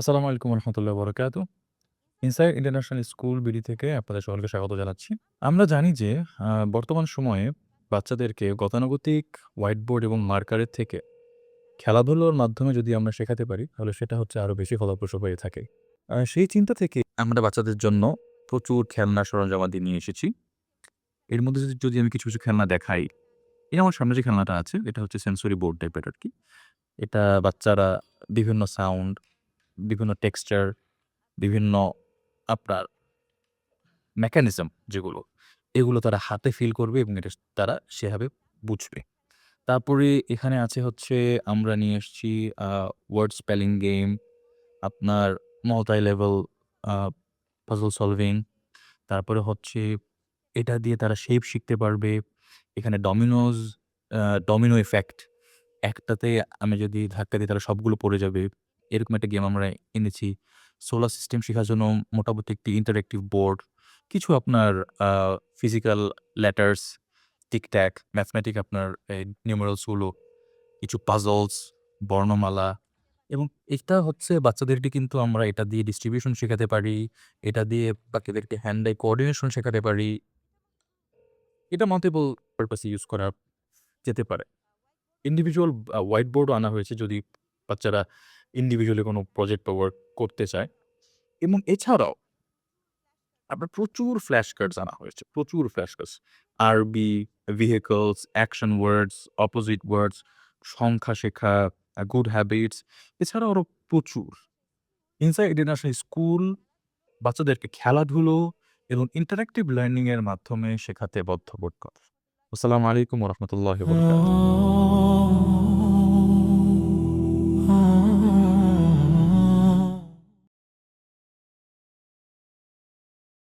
আসসালামু আলাইকুম রহমতুল্লাহ বরকাত। ইনসাইড ইন্টারন্যাশনাল স্কুল বিডি থেকে আপনাদের সকলকে স্বাগত জানাচ্ছি। আমরা জানি যে বর্তমান সময়ে বাচ্চাদেরকে গতানুগতিক হোয়াইট বোর্ড এবং মার্কারের থেকে খেলাধুলার মাধ্যমে যদি আমরা শেখাতে পারি, তাহলে সেটা হচ্ছে আরো বেশি ফলপ্রসূ হয়ে থাকে। সেই চিন্তা থেকে আমরা বাচ্চাদের জন্য প্রচুর খেলনা সরঞ্জামাদি নিয়ে এসেছি। এর মধ্যে যদি আমি কিছু খেলনা দেখাই, এই আমার সামনে যে খেলনাটা আছে, এটা হচ্ছে সেন্সরি বোর্ড টাইপের আরকি। এটা বাচ্চারা বিভিন্ন সাউন্ড, বিভিন্ন টেক্সচার, বিভিন্ন আপনার মেকানিজম যেগুলো, এগুলো তারা হাতে ফিল করবে এবং এটা তারা সেভাবে বুঝবে। তারপরে এখানে আছে হচ্ছে আমরা নিয়ে এসছি আ ওয়ার্ড স্পেলিং গেম, আপনার মাল্টি লেভেল আ পাজল সলভিং, তারপরে হচ্ছে এটা দিয়ে তারা শেপ শিখতে পারবে। এখানে আ ডমিনো ইফেক্ট, একটাতে আমি যদি ধাক্কা দিই তাহলে সবগুলো পড়ে যাবে। এরকম একটা গেম আমরা এনেছি। সোলার সিস্টেম শেখার জন্য মোটামুটি একটি ইন্টারেক্টিভ বোর্ড। কিছু আপনার আ ফিজিক্যাল লেটার্স, টিক-ট্যাক, ম্যাথমেটিক আপনার এই নিউমেরালস গুলো, কিছু পাজলস, বর্ণমালা এবং এটা হচ্ছে বাচ্চাদেরকে কিন্তু আমরা এটা দিয়ে ডিস্ট্রিবিউশন শেখাতে পারি। এটা দিয়ে বাচ্চাদেরকে হ্যান্ড আই কোঅর্ডিনেশন শেখাতে পারি। এটা মাল্টিপল পারপাস এ ইউস করা যেতে পারে। ইন্ডিভিজুয়াল হোয়াইট বোর্ডও আনা হয়েছে যদি বাচ্চারা ইন্ডিভিজুয়ালি কোনো প্রজেক্ট বা ওয়ার্ক করতে চায় এবং এছাড়াও আপনার প্রচুর ফ্ল্যাশ কার্ডস আনা হয়েছে। প্রচুর ফ্ল্যাশ কার্ডস। আরবি, ভেহিকলস, অ্যাকশন ওয়ার্ডস, অপোজিট ওয়ার্ডস, সংখ্যা শেখা, গুড হ্যাবিটস এছাড়াও আরো প্রচুর। ইনসাইড ইন্টারন্যাশনাল স্কুল বাচ্চাদেরকে খেলাধুলো এবং ইন্টারেক্টিভ লার্নিং এর মাধ্যমে শেখাতে বদ্ধপরিকর। আসসালামু আলাইকুম ওয়া রাহমাতুল্লাহি ওয়া বারাকাতুহু।